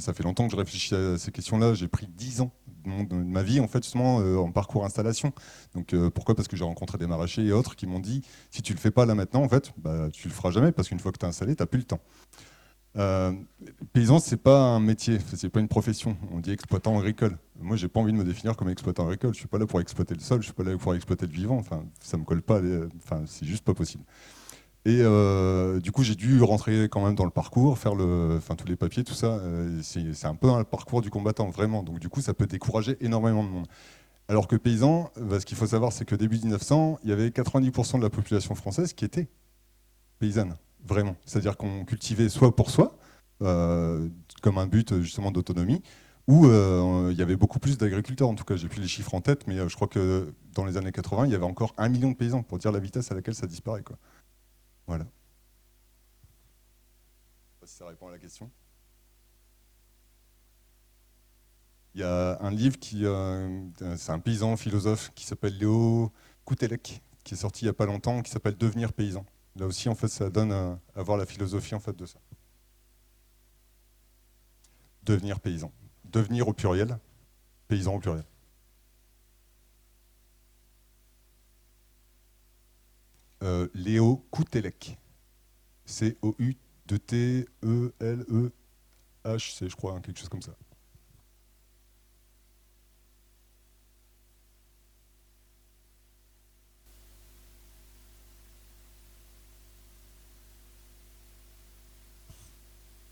Ça fait longtemps que je réfléchis à ces questions-là. J'ai pris 10 ans de ma vie en fait justement en parcours installation. Donc pourquoi? Parce que j'ai rencontré des maraîchers et autres qui m'ont dit si tu le fais pas là maintenant en fait, tu le feras jamais parce qu'une fois que tu es installé, tu n'as plus le temps. Paysan, c'est pas un métier, c'est pas une profession. On dit exploitant agricole. Moi, j'ai pas envie de me définir comme exploitant agricole. Je suis pas là pour exploiter le sol, je suis pas là pour exploiter le vivant. Enfin, ça me colle pas. Enfin, c'est juste pas possible. Et du coup, j'ai dû rentrer quand même dans le parcours, faire tous les papiers, tout ça. C'est un peu un parcours du combattant, vraiment. Donc du coup, ça peut décourager énormément de monde. Alors que paysan, ce qu'il faut savoir, c'est que début 1900, il y avait 90% de la population française qui était paysanne, vraiment. C'est-à-dire qu'on cultivait soit pour soi, comme un but justement d'autonomie, ou il y avait beaucoup plus d'agriculteurs. En tout cas, j'ai plus les chiffres en tête, mais je crois que dans les années 80, il y avait encore 1 million de paysans, pour dire la vitesse à laquelle ça disparaît, quoi. Voilà. Je sais pas si ça répond à la question. Il y a un livre c'est un paysan philosophe qui s'appelle Léo Koutelek, qui est sorti il n'y a pas longtemps, qui s'appelle Devenir paysan. Là aussi, en fait, ça donne à voir la philosophie en fait de ça. Devenir paysan. Devenir au pluriel, paysan au pluriel. Léo Koutelek. C-O-U-T-E-L-E-H-C, je crois, quelque chose comme ça.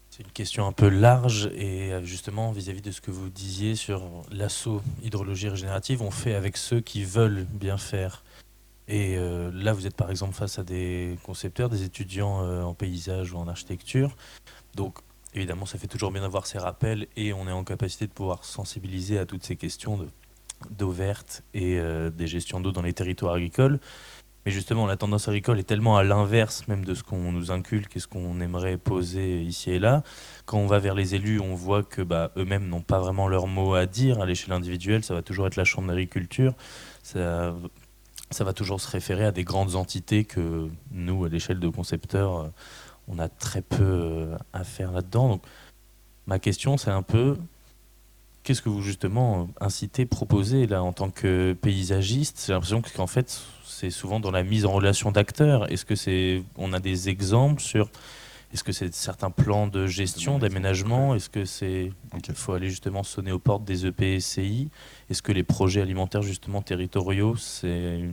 C'est une question un peu large et justement vis-à-vis de ce que vous disiez sur l'assaut hydrologie régénérative, on fait avec ceux qui veulent bien faire. Et là, vous êtes par exemple face à des concepteurs, des étudiants en paysage ou en architecture. Donc, évidemment, ça fait toujours bien d'avoir ces rappels et on est en capacité de pouvoir sensibiliser à toutes ces questions d'eau verte et des gestions d'eau dans les territoires agricoles. Mais justement, la tendance agricole est tellement à l'inverse même de ce qu'on nous inculque et ce qu'on aimerait poser ici et là. Quand on va vers les élus, on voit que eux-mêmes n'ont pas vraiment leur mot à dire. À l'échelle individuelle, ça va toujours être la chambre d'agriculture. Ça va toujours se référer à des grandes entités que nous, à l'échelle de concepteurs, on a très peu à faire là-dedans. Donc, ma question, c'est un peu, qu'est-ce que vous justement incitez, proposez là en tant que paysagiste? J'ai l'impression qu'en fait, c'est souvent dans la mise en relation d'acteurs. Est-ce que on a des exemples sur, est-ce que c'est certains plans de gestion, d'aménagement? Est-ce que il faut aller justement sonner aux portes des EPCI? Est-ce que les projets alimentaires justement territoriaux, c'est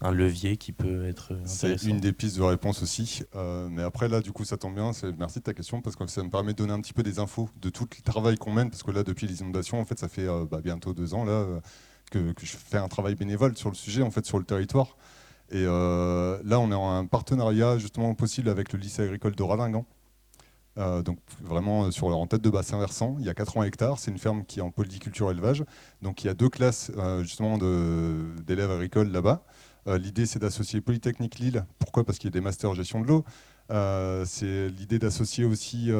un levier qui peut être intéressant? C'est une des pistes de réponse aussi. Mais après, là, du coup, ça tombe bien. Merci de ta question parce que ça me permet de donner un petit peu des infos de tout le travail qu'on mène. Parce que là, depuis les inondations, en fait, ça fait bientôt 2 ans là, que je fais un travail bénévole sur le sujet, en fait, sur le territoire. Et là, on est en un partenariat justement possible avec le lycée agricole de Radingan. Donc vraiment en tête de bassin versant, il y a 80 hectares, c'est une ferme qui est en polyculture élevage. Donc il y a 2 classes justement d'élèves agricoles là-bas. L'idée, c'est d'associer Polytechnique Lille. Pourquoi? Parce qu'il y a des masters gestion de l'eau. C'est l'idée d'associer aussi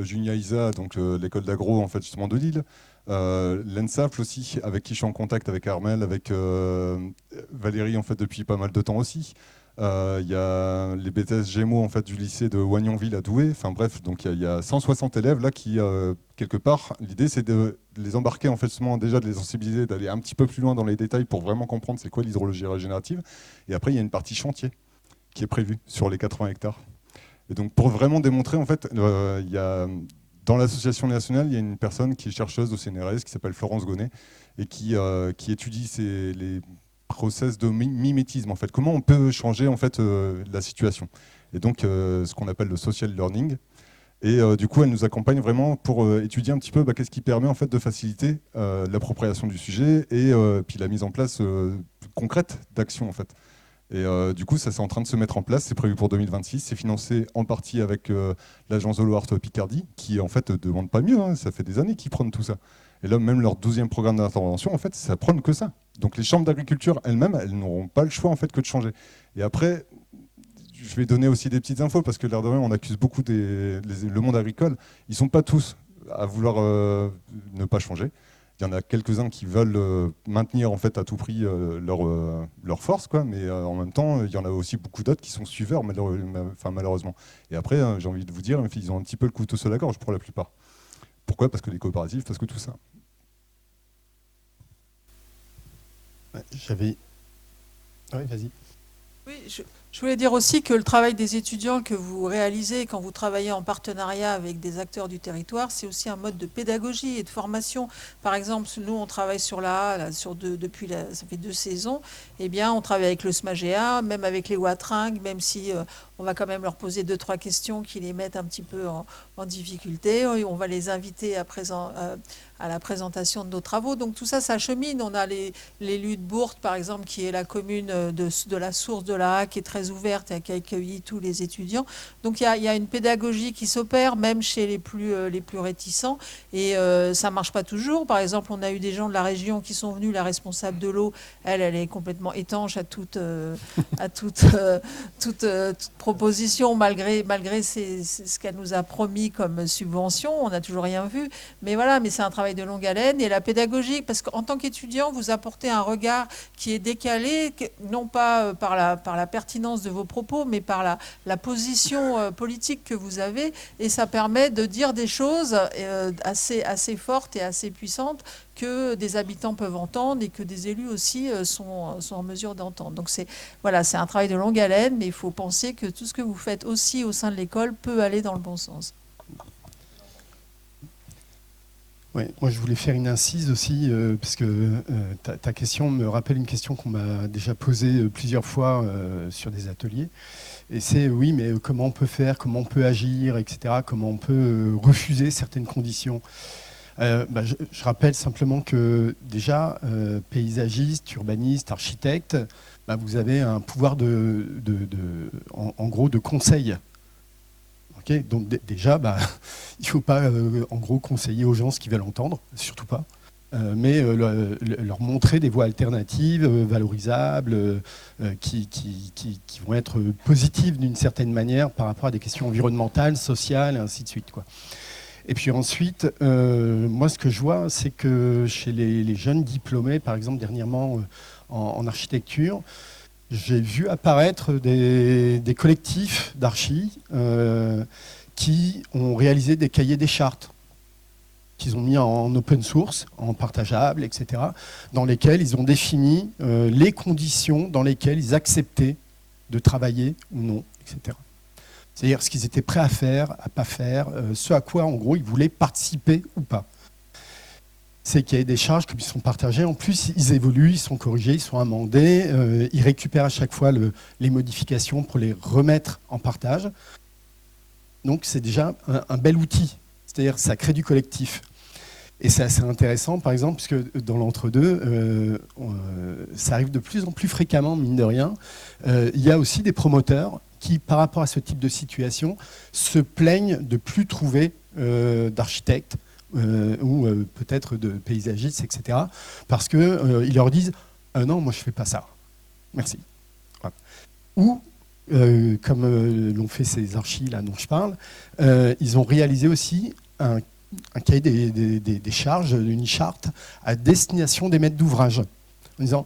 Junia Isa, donc l'école d'agro en fait justement de Lille. L'ENSAFL aussi, avec qui je suis en contact, avec Armel, avec Valérie en fait depuis pas mal de temps aussi. Il y a les BTS Gémeaux en fait du lycée de Wagnonville à Douai. Enfin bref, donc il y a 160 élèves là qui quelque part, l'idée c'est de les embarquer en fait justement déjà de les sensibiliser, d'aller un petit peu plus loin dans les détails pour vraiment comprendre c'est quoi l'hydrologie régénérative. Et après il y a une partie chantier qui est prévue sur les 80 hectares. Et donc pour vraiment démontrer en fait, il y a dans l'association nationale, il y a une personne qui est chercheuse au CNRS qui s'appelle Florence Gonnet et qui étudie les process de mimétisme en fait. Comment on peut changer en fait la situation. Et donc ce qu'on appelle le social learning. Et du coup, elle nous accompagne vraiment pour étudier un petit peu qu'est-ce qui permet en fait de faciliter l'appropriation du sujet et puis la mise en place concrète d'actions en fait. Et du coup, ça c'est en train de se mettre en place. C'est prévu pour 2026. C'est financé en partie avec l'agence de l'eau Art Picardie, qui en fait demande pas mieux. Hein. Ça fait des années qu'ils prônent tout ça. Et là, même leur 12e programme d'intervention, en fait, ça prône que ça. Donc les chambres d'agriculture elles-mêmes, elles n'auront pas le choix en fait que de changer. Et après, je vais donner aussi des petites infos parce que l'air de rien, on accuse beaucoup le monde agricole. Ils sont pas tous à vouloir ne pas changer. Il y en a quelques-uns qui veulent maintenir en fait à tout prix leur force, quoi. Mais en même temps, il y en a aussi beaucoup d'autres qui sont suiveurs, malheureusement. Et après, j'ai envie de vous dire, ils ont un petit peu le couteau sur la gorge pour la plupart. Pourquoi? Parce que les coopératives, parce que tout ça. Ouais, oui, vas-y. Oui, je voulais dire aussi que le travail des étudiants que vous réalisez quand vous travaillez en partenariat avec des acteurs du territoire, c'est aussi un mode de pédagogie et de formation. Par exemple, nous, on travaille sur ça fait 2 saisons. Eh bien, on travaille avec le SMAGEA, même avec les Watringues, même si on va quand même leur poser 2-3 questions qui les mettent un petit peu en difficulté. On va les inviter à la présentation de nos travaux. Donc tout ça, ça chemine. On a l'élu de Bourte, par exemple, qui est la commune de la source de la Hague, qui est très ouverte et qui a accueilli tous les étudiants. Donc il y a une pédagogie qui s'opère, même chez les plus réticents. Et ça ne marche pas toujours. Par exemple, on a eu des gens de la région qui sont venus. La responsable de l'eau, elle est complètement étanche à toute proposition, malgré ce qu'elle nous a promis comme subvention. On n'a toujours rien vu. Mais voilà, mais c'est un travail de longue haleine. Et la pédagogie, parce qu'en tant qu'étudiant, vous apportez un regard qui est décalé, non pas par la pertinence de vos propos, mais par la position politique que vous avez. Et ça permet de dire des choses assez fortes et assez puissantes que des habitants peuvent entendre et que des élus aussi sont en mesure d'entendre. Donc c'est un travail de longue haleine, mais il faut penser que tout ce que vous faites aussi au sein de l'école peut aller dans le bon sens. Ouais, moi, je voulais faire une incise aussi, parce que ta question me rappelle une question qu'on m'a déjà posée plusieurs fois sur des ateliers. Et c'est, oui, mais comment on peut faire, comment on peut agir, etc., comment on peut refuser certaines conditions. Je rappelle simplement que déjà, paysagistes, urbanistes, architectes, bah, vous avez un pouvoir en gros de conseil. Okay, donc déjà, bah, il ne faut pas en gros conseiller aux gens ce qu'ils veulent entendre, surtout pas, mais leur montrer des voies alternatives, valorisables, qui vont être positives d'une certaine manière par rapport à des questions environnementales, sociales, et ainsi de suite, quoi. Et puis ensuite, moi ce que je vois, c'est que chez les jeunes diplômés, par exemple dernièrement en architecture, j'ai vu apparaître des collectifs d'archi qui ont réalisé des cahiers des chartes qu'ils ont mis en open source, en partageable, etc., dans lesquels ils ont défini les conditions dans lesquelles ils acceptaient de travailler ou non, etc. C'est-à-dire ce qu'ils étaient prêts à faire, à ne pas faire, ce à quoi, en gros, ils voulaient participer ou pas. C'est qu'il y a des charges qui sont partagées. En plus, ils évoluent, ils sont corrigés, ils sont amendés. Ils récupèrent à chaque fois les modifications pour les remettre en partage. Donc, c'est déjà un bel outil. C'est-à-dire ça crée du collectif. Et c'est assez intéressant, par exemple, puisque dans l'entre-deux, ça arrive de plus en plus fréquemment, mine de rien. Il y a aussi des promoteurs qui, par rapport à ce type de situation, se plaignent de ne plus trouver d'architectes, ou peut-être de paysagistes, etc. Parce qu'ils leur disent non, moi je ne fais pas ça. Merci. Voilà. Ou, comme l'ont fait ces archis là dont je parle, ils ont réalisé aussi un cahier des charges, une charte à destination des maîtres d'ouvrage. En disant,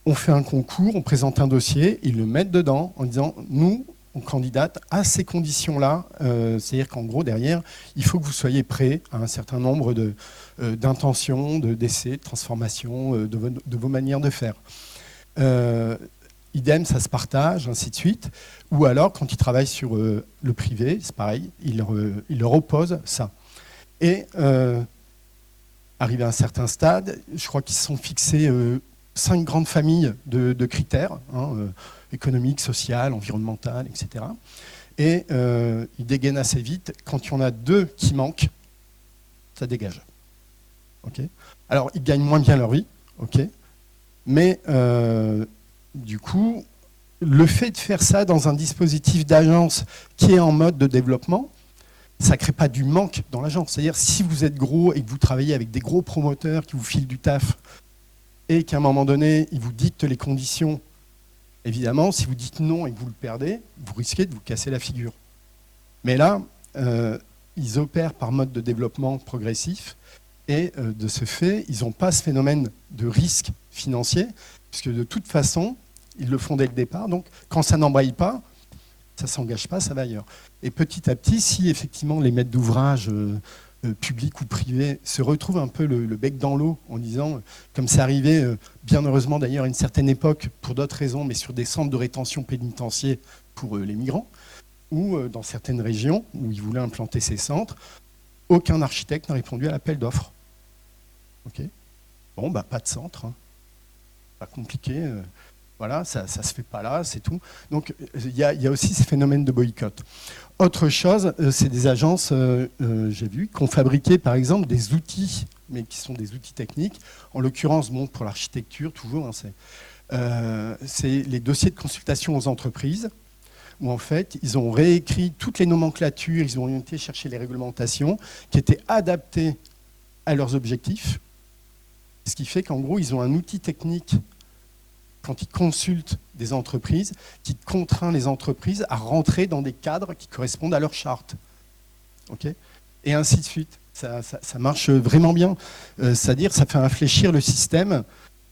on fait un concours, on présente un dossier, ils le mettent dedans en disant, nous, on candidate à ces conditions-là, c'est-à-dire qu'en gros, derrière, il faut que vous soyez prêts à un certain nombre d'intentions, d'essais, de transformations, de vos manières de faire. Idem, ça se partage, ainsi de suite. Ou alors, quand ils travaillent sur le privé, c'est pareil, ils leur opposent ça. Et arrivé à un certain stade, je crois qu'ils se sont fixés 5 grandes familles de critères, économique, social, environnemental, etc. Et ils dégainent assez vite. Quand il y en a 2 qui manquent, ça dégage. Okay, alors, ils gagnent moins bien leur vie, okay, mais du coup, le fait de faire ça dans un dispositif d'agence qui est en mode de développement, ça ne crée pas du manque dans l'agence. C'est-à-dire, si vous êtes gros et que vous travaillez avec des gros promoteurs qui vous filent du taf et qu'à un moment donné, ils vous dictent les conditions, évidemment, si vous dites non et que vous le perdez, vous risquez de vous casser la figure. Mais là, ils opèrent par mode de développement progressif et de ce fait, ils n'ont pas ce phénomène de risque financier puisque de toute façon, ils le font dès le départ. Donc, quand ça n'embraye pas, ça ne s'engage pas, ça va ailleurs. Et petit à petit, si effectivement les maîtres d'ouvrage publics ou privés se retrouvent un peu le bec dans l'eau en disant, comme c'est arrivé bien heureusement d'ailleurs à une certaine époque, pour d'autres raisons, mais sur des centres de rétention pénitentiaire pour les migrants, ou dans certaines régions où ils voulaient implanter ces centres, aucun architecte n'a répondu à l'appel d'offres. Okay. Bon, bah, pas de centre. Hein. Pas compliqué. Voilà, ça ne se fait pas là, c'est tout. Donc, il y a aussi ces phénomènes de boycott. Autre chose, c'est des agences, j'ai vu, qui ont fabriqué, par exemple, des outils, mais qui sont des outils techniques. En l'occurrence, bon, pour l'architecture, toujours, hein, c'est les dossiers de consultation aux entreprises, où en fait, ils ont réécrit toutes les nomenclatures, ils ont été chercher les réglementations qui étaient adaptées à leurs objectifs. Ce qui fait qu'en gros, ils ont un outil technique quand ils consultent des entreprises qui contraint les entreprises à rentrer dans des cadres qui correspondent à leur charte. Okay, et ainsi de suite. Ça marche vraiment bien. C'est-à-dire ça fait infléchir le système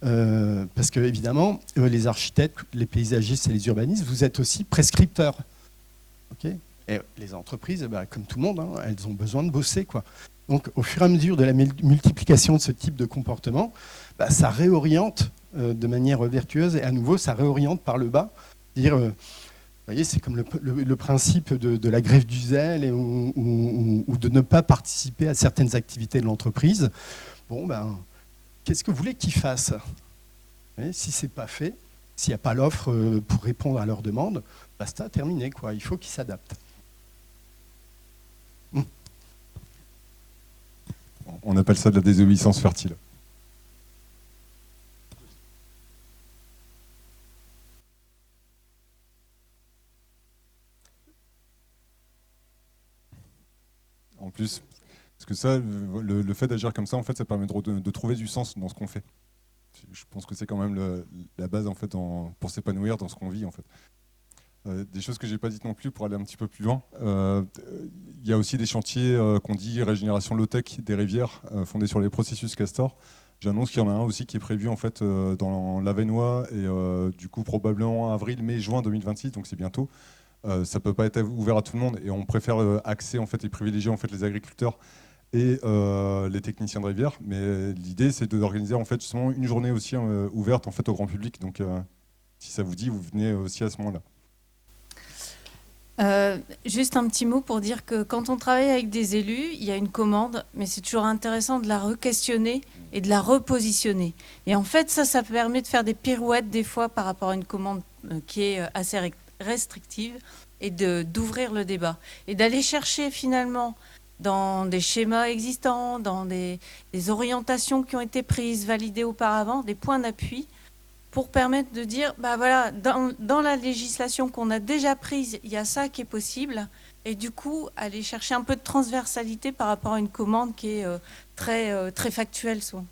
parce que, évidemment, les architectes, les paysagistes et les urbanistes, vous êtes aussi prescripteurs. Okay, et les entreprises, bah, comme tout le monde, hein, elles ont besoin de bosser, quoi. Donc, au fur et à mesure de la multiplication de ce type de comportement, bah, ça réoriente de manière vertueuse et à nouveau, ça réoriente par le bas. C'est-à-dire, vous voyez, c'est comme le principe de la grève du zèle ou de ne pas participer à certaines activités de l'entreprise. Bon, ben, qu'est-ce que vous voulez qu'ils fassent? Si ce n'est pas fait, s'il n'y a pas l'offre pour répondre à leurs demandes, basta, terminé, quoi. Il faut qu'ils s'adaptent. On appelle ça de la désobéissance fertile. en plus. Parce que ça, le fait d'agir comme ça, en fait, ça permet de trouver du sens dans ce qu'on fait. Je pense que c'est quand même la base en fait, pour s'épanouir dans ce qu'on vit en fait. Des choses que j'ai pas dites non plus pour aller un petit peu plus loin. Il y a aussi des chantiers qu'on dit régénération low-tech des rivières fondés sur les processus Castor. J'annonce qu'il y en a un aussi qui est prévu en fait dans l'Avesnois et du coup probablement avril, mai, juin 2026, donc c'est bientôt. Ça peut pas être ouvert à tout le monde et on préfère axer en fait et privilégier en fait les agriculteurs et les techniciens de rivière. Mais l'idée c'est d'organiser en fait justement une journée aussi ouverte en fait au grand public. Donc si ça vous dit, vous venez aussi à ce moment-là. Juste un petit mot pour dire que quand on travaille avec des élus, il y a une commande, mais c'est toujours intéressant de la re-questionner et de la repositionner. Et en fait, ça permet de faire des pirouettes des fois par rapport à une commande qui est assez restrictive et d'ouvrir le débat. Et d'aller chercher finalement dans des schémas existants, dans des orientations qui ont été prises, validées auparavant, des points d'appui, pour permettre de dire, bah voilà, dans la législation qu'on a déjà prise, il y a ça qui est possible, et du coup, aller chercher un peu de transversalité par rapport à une commande qui est très factuelle, soit.